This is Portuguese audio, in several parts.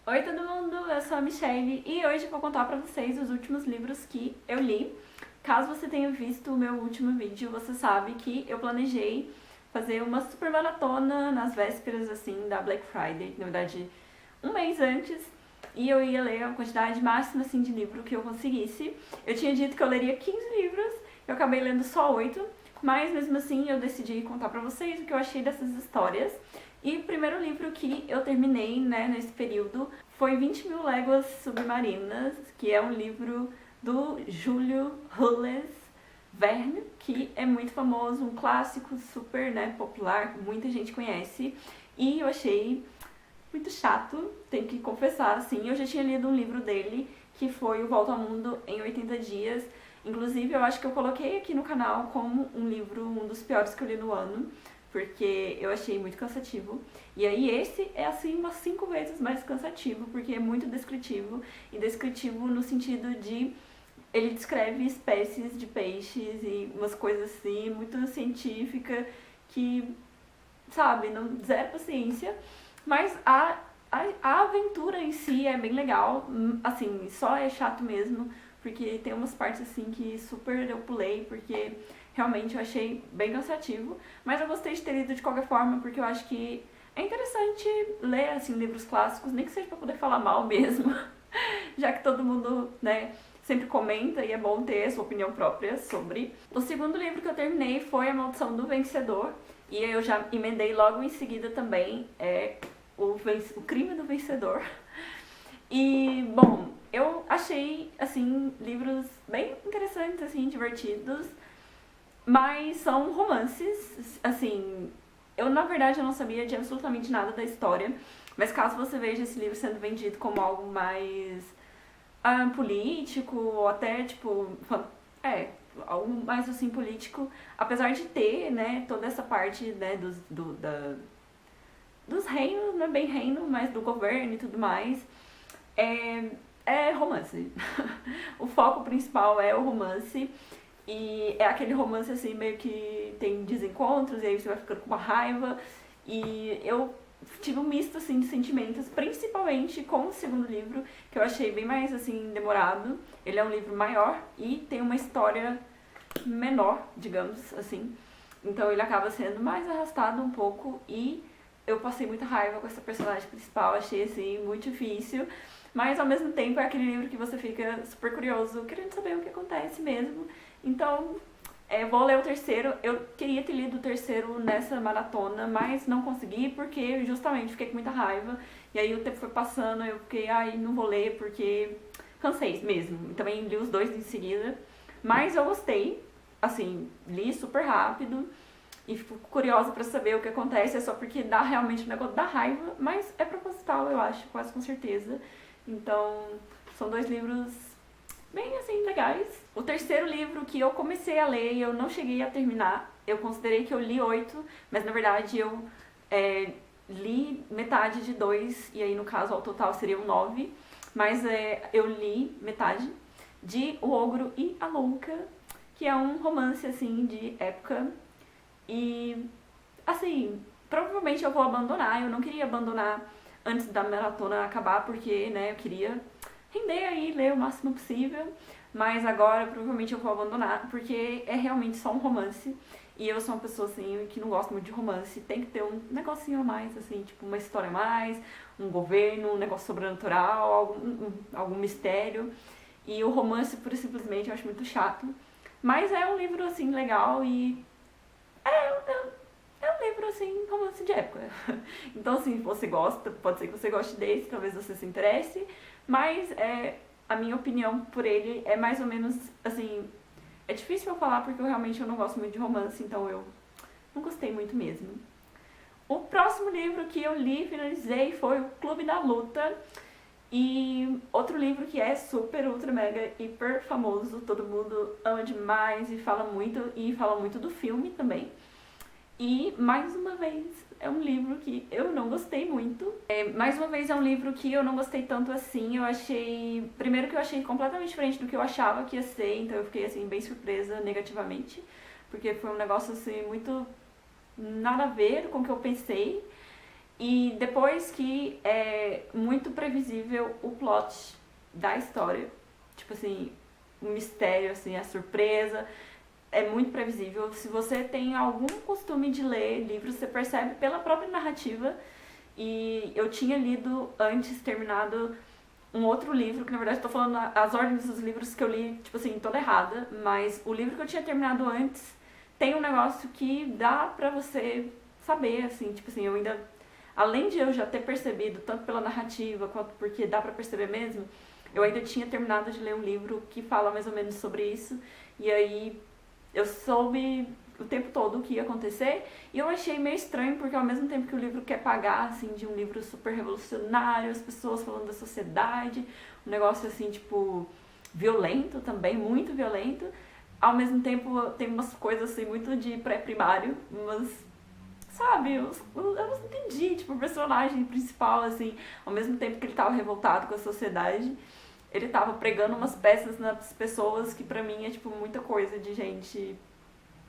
Oi todo mundo, eu sou a Michelle e hoje eu vou contar pra vocês os últimos livros que eu li. Caso você tenha visto o meu último vídeo, você sabe que eu planejei fazer uma super maratona nas vésperas assim da Black Friday, na verdade um mês antes, e eu ia ler a quantidade máxima assim de livro que eu conseguisse. Eu tinha dito que eu leria 15 livros, eu acabei lendo só 8, mas mesmo assim eu decidi contar pra vocês o que eu achei dessas histórias. E o primeiro livro que eu terminei, né, nesse período foi 20 Mil Léguas Submarinas, que é um livro do Júlio Jules Verne, que é muito famoso, um clássico super, né, popular, muita gente conhece. E eu achei muito chato, tenho que confessar, assim. Eu já tinha lido um livro dele, que foi O Volta ao Mundo em 80 Dias. Inclusive, eu acho que eu coloquei aqui no canal como um livro, um dos piores que eu li no ano, porque eu achei muito cansativo. E aí esse é assim umas 5 vezes mais cansativo, porque é muito descritivo, e descritivo no sentido de ele descreve espécies de peixes e umas coisas assim, muito científica, que, sabe, não zero paciência, mas a aventura em si é bem legal, assim, só é chato mesmo, porque tem umas partes assim que super eu pulei, porque realmente eu achei bem cansativo, mas eu gostei de ter lido de qualquer forma, porque eu acho que é interessante ler, assim, livros clássicos, nem que seja pra poder falar mal mesmo, já que todo mundo, né, sempre comenta e é bom ter a sua opinião própria sobre. O segundo livro que eu terminei foi A Maldição do Vencedor, e eu já emendei logo em seguida também o Crime do Vencedor. E, bom, eu achei, assim, livros bem interessantes, assim, divertidos, mas são romances, assim, eu na verdade eu não sabia de absolutamente nada da história, mas caso você veja esse livro sendo vendido como algo mais político, ou até tipo, algo mais assim político, apesar de ter, né, toda essa parte, né, dos reinos, não é bem reino, mas do governo e tudo mais, é romance. O foco principal é o romance. E é aquele romance assim, meio que tem desencontros, e aí você vai ficando com uma raiva. E eu tive um misto assim de sentimentos, principalmente com o segundo livro, que eu achei bem mais assim demorado. Ele é um livro maior e tem uma história menor, digamos assim. Então ele acaba sendo mais arrastado um pouco e eu passei muita raiva com essa personagem principal, achei assim muito difícil. Mas ao mesmo tempo é aquele livro que você fica super curioso, querendo saber o que acontece mesmo. Então, vou ler o terceiro. Eu queria ter lido o terceiro nessa maratona, mas não consegui porque justamente fiquei com muita raiva. E aí o tempo foi passando, eu fiquei, ai, não vou ler porque cansei mesmo. Também li os dois em seguida. Mas eu gostei, assim, li super rápido e fico curiosa pra saber o que acontece. É só porque dá realmente um negócio da raiva, mas é proposital, eu acho, quase com certeza. Então, são dois livros bem assim, legais. O terceiro livro que eu comecei a ler e eu não cheguei a terminar, eu considerei que eu li 8, mas na verdade eu li metade de 2, e aí no caso ao total seriam 9, mas eu li metade de O Ogro e a Louca, que é um romance assim de época. E assim, provavelmente eu vou abandonar, eu não queria abandonar antes da maratona acabar, porque, né, eu queria render aí, ler o máximo possível, mas agora provavelmente eu vou abandonar, porque é realmente só um romance, e eu sou uma pessoa, assim, que não gosta muito de romance, tem que ter um negocinho a mais, assim, tipo uma história a mais, um governo, um negócio sobrenatural, algum mistério, e o romance, pura e simplesmente, eu acho muito chato, mas é um livro, assim, legal e é um livro, assim, romance de época. Então, assim, se você gosta, pode ser que você goste desse, talvez você se interesse, mas a minha opinião por ele é mais ou menos, assim, é difícil eu falar porque eu realmente não gosto muito de romance, então eu não gostei muito mesmo. O próximo livro que eu li e finalizei foi O Clube da Luta, e outro livro que é super, ultra, mega, hiper famoso, todo mundo ama demais e fala muito do filme também. E, mais uma vez, é um livro que eu não gostei muito. Mais uma vez, é um livro que eu não gostei tanto assim. Eu achei... Primeiro que eu achei completamente diferente do que eu achava que ia ser, então eu fiquei, assim, bem surpresa negativamente. Porque foi um negócio, assim, muito nada a ver com o que eu pensei. E depois que é muito previsível o plot da história, tipo assim, o mistério, assim, a surpresa, é muito previsível. Se você tem algum costume de ler livros, você percebe pela própria narrativa. E eu tinha lido antes, terminado um outro livro, que na verdade estou falando as ordens dos livros que eu li, tipo assim, toda errada, mas o livro que eu tinha terminado antes tem um negócio que dá pra você saber, assim, tipo assim, eu ainda, além de eu já ter percebido, tanto pela narrativa quanto porque dá pra perceber mesmo, eu ainda tinha terminado de ler um livro que fala mais ou menos sobre isso, e aí eu soube o tempo todo o que ia acontecer, e eu achei meio estranho, porque ao mesmo tempo que o livro quer pagar, assim, de um livro super revolucionário, as pessoas falando da sociedade, um negócio, assim, tipo, violento também, muito violento, ao mesmo tempo tem umas coisas, assim, muito de pré-primário, mas sabe, eu não entendi, tipo, o personagem principal, assim, ao mesmo tempo que ele tava revoltado com a sociedade, ele tava pregando umas peças nas pessoas que pra mim é, tipo, muita coisa de gente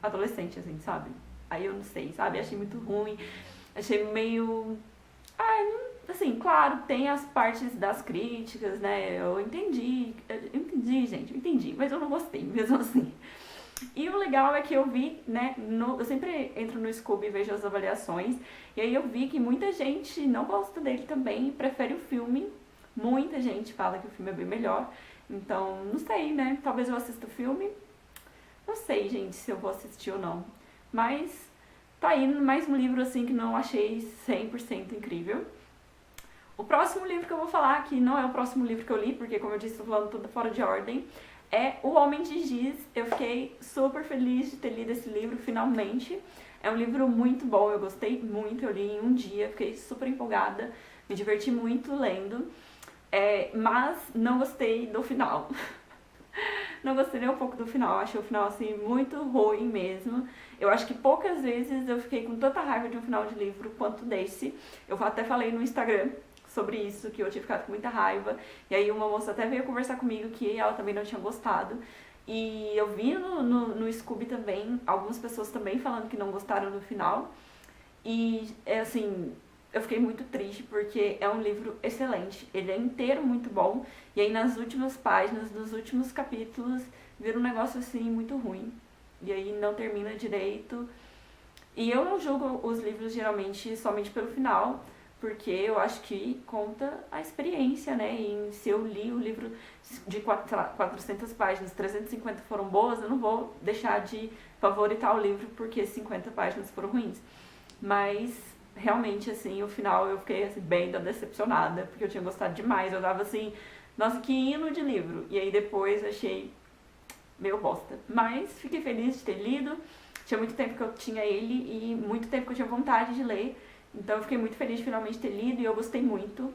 adolescente, assim, sabe? Aí eu não sei, sabe? Achei muito ruim, achei meio... Assim, claro, tem as partes das críticas, né? Eu entendi, gente, eu entendi, mas eu não gostei mesmo assim. E o legal é que eu vi, né, eu sempre entro no Scooby e vejo as avaliações, e aí eu vi que muita gente não gosta dele também, prefere o filme, muita gente fala que o filme é bem melhor, então, não sei, né, talvez eu assista o filme, não sei, gente, se eu vou assistir ou não, mas tá aí mais um livro, assim, que não achei 100% incrível. O próximo livro que eu vou falar, que não é o próximo livro que eu li, porque como eu disse, estou falando tudo fora de ordem, é O Homem de Giz. Eu fiquei super feliz de ter lido esse livro, finalmente. É um livro muito bom, eu gostei muito, eu li em um dia, fiquei super empolgada, me diverti muito lendo, mas não gostei do final. Não gostei nem um pouco do final, achei o final, assim, muito ruim mesmo. Eu acho que poucas vezes eu fiquei com tanta raiva de um final de livro quanto desse. Eu até falei no Instagram sobre isso, que eu tinha ficado com muita raiva. E aí uma moça até veio conversar comigo que ela também não tinha gostado. E eu vi no Scooby também, algumas pessoas também falando que não gostaram do final. E, assim, eu fiquei muito triste porque é um livro excelente. Ele é inteiro muito bom. E aí nas últimas páginas, nos últimos capítulos, vira um negócio, assim, muito ruim. E aí não termina direito. E eu não julgo os livros geralmente somente pelo final, porque eu acho que conta a experiência, né? E se eu li o livro de 400 páginas, 350 foram boas, eu não vou deixar de favoritar o livro porque 50 páginas foram ruins. Mas, realmente, assim, o final eu fiquei assim, bem decepcionada, porque eu tinha gostado demais. Eu tava assim, nossa, que hino de livro. E aí depois achei meio bosta. Mas fiquei feliz de ter lido. Tinha muito tempo que eu tinha ele e muito tempo que eu tinha vontade de ler. Então eu fiquei muito feliz de finalmente ter lido e eu gostei muito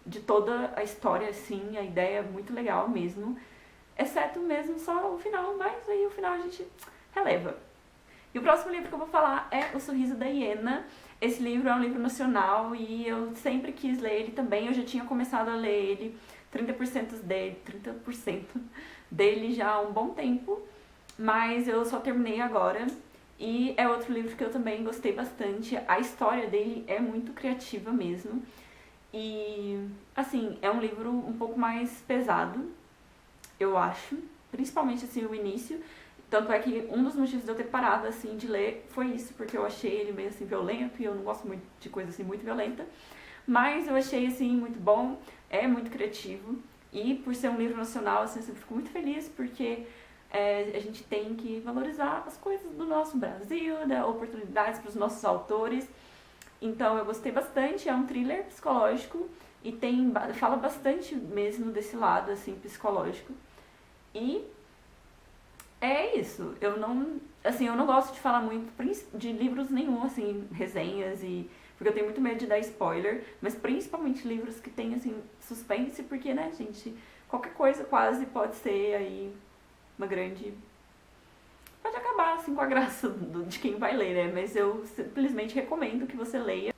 de toda a história, assim, a ideia é muito legal mesmo. Exceto mesmo só o final, mas aí o final a gente releva. E o próximo livro que eu vou falar é O Sorriso da Hiena. Esse livro é um livro nacional e eu sempre quis ler ele também. Eu já tinha começado a ler ele, 30% dele já há um bom tempo, mas eu só terminei agora. E é outro livro que eu também gostei bastante. A história dele é muito criativa mesmo. E, assim, é um livro um pouco mais pesado, eu acho. Principalmente, assim, o início. Tanto é que um dos motivos de eu ter parado, assim, de ler foi isso, porque eu achei ele meio, assim, violento. E eu não gosto muito de coisa, assim, muito violenta. Mas eu achei, assim, muito bom. É muito criativo. E por ser um livro nacional, assim, eu fico muito feliz, porque a gente tem que valorizar as coisas do nosso Brasil, dar oportunidades para os nossos autores. Então eu gostei bastante, é um thriller psicológico e fala bastante mesmo desse lado assim psicológico. E é isso. Eu não gosto de falar muito de livros nenhum, assim, resenhas e porque eu tenho muito medo de dar spoiler, mas principalmente livros que tem assim suspense, porque, né, gente, qualquer coisa quase pode ser aí uma grande... Pode acabar, assim, com a graça de quem vai ler, né? Mas eu simplesmente recomendo que você leia.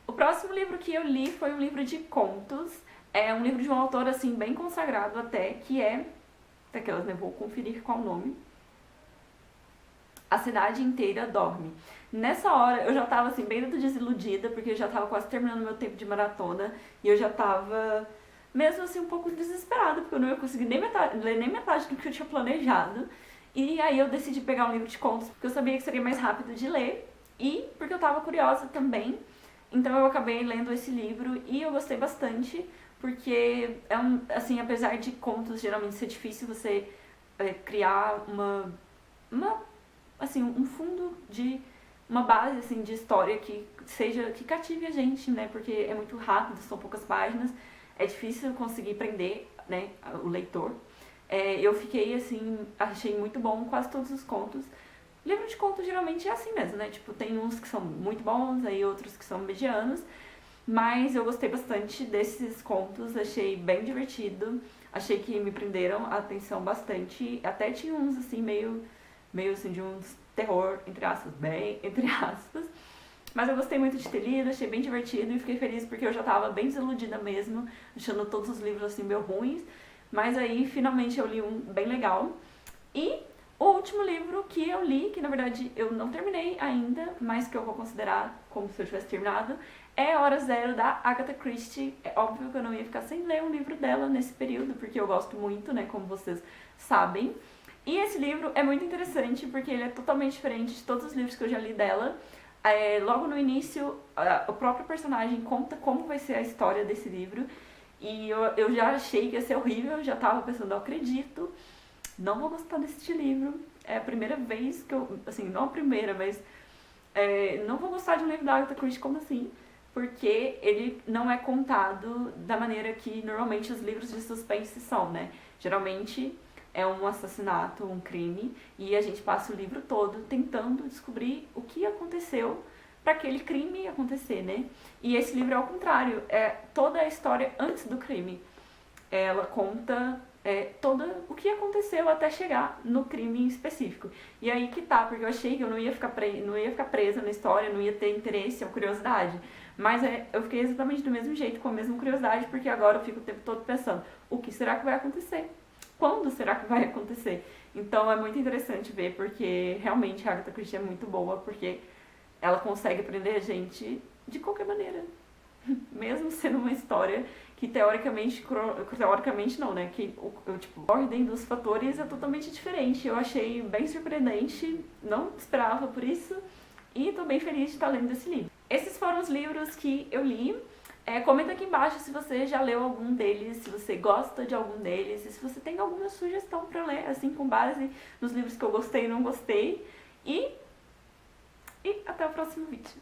O próximo livro que eu li foi um livro de contos. É um livro de um autor, assim, bem consagrado até, que é... Daquelas, né? Vou conferir qual o nome. A Cidade Inteira Dorme. Nessa hora eu já tava assim, bem desiludida, porque eu já tava quase terminando meu tempo de maratona e eu já tava mesmo assim um pouco desesperada, porque eu não ia conseguir ler nem metade do que eu tinha planejado. E aí eu decidi pegar um livro de contos, porque eu sabia que seria mais rápido de ler e porque eu tava curiosa também. Então eu acabei lendo esse livro e eu gostei bastante, porque é assim, apesar de contos geralmente ser difícil você criar uma assim, um fundo de uma base assim de história que cative a gente, né? Porque é muito rápido, são poucas páginas, é difícil conseguir prender, né, o leitor. Eu fiquei assim, achei muito bom quase todos os contos. Livro de contos geralmente é assim mesmo, né? Tipo, tem uns que são muito bons, aí outros que são medianos, mas eu gostei bastante desses contos, achei bem divertido, achei que me prenderam a atenção bastante, até tinha uns assim meio assim de uns terror, entre aspas, bem entre aspas. Mas eu gostei muito de ter lido, achei bem divertido e fiquei feliz porque eu já tava bem desiludida mesmo, achando todos os livros assim meio ruins. Mas aí finalmente eu li um bem legal. E o último livro que eu li, que na verdade eu não terminei ainda, mas que eu vou considerar como se eu tivesse terminado, é Hora Zero, da Agatha Christie. É óbvio que eu não ia ficar sem ler um livro dela nesse período, porque eu gosto muito, né, como vocês sabem. E esse livro é muito interessante porque ele é totalmente diferente de todos os livros que eu já li dela. Logo no início, o próprio personagem conta como vai ser a história desse livro. E eu já achei que ia ser horrível, já tava pensando, eu acredito, não vou gostar desse livro. É a primeira vez que eu, assim, não a primeira, mas não vou gostar de um livro da Agatha Christie, como assim? Porque ele não é contado da maneira que normalmente os livros de suspense são, né? Geralmente é um assassinato, um crime, e a gente passa o livro todo tentando descobrir o que aconteceu para aquele crime acontecer, né? E esse livro é ao contrário, é toda a história antes do crime. Ela conta todo o que aconteceu até chegar no crime em específico. E aí que tá, porque eu achei que eu não ia ficar presa na história, não ia ter interesse ou curiosidade. Mas eu fiquei exatamente do mesmo jeito, com a mesma curiosidade, porque agora eu fico o tempo todo pensando, o que será que vai acontecer? Quando será que vai acontecer? Então é muito interessante ver, porque realmente a Agatha Christie é muito boa, porque ela consegue prender a gente de qualquer maneira. Mesmo sendo uma história que teoricamente não, né? Que a ordem dos fatores é totalmente diferente. Eu achei bem surpreendente, não esperava por isso, e tô bem feliz de estar lendo esse livro. Esses foram os livros que eu li. Comenta aqui embaixo se você já leu algum deles, se você gosta de algum deles, e se você tem alguma sugestão pra ler, assim, com base nos livros que eu gostei e não gostei. E até o próximo vídeo.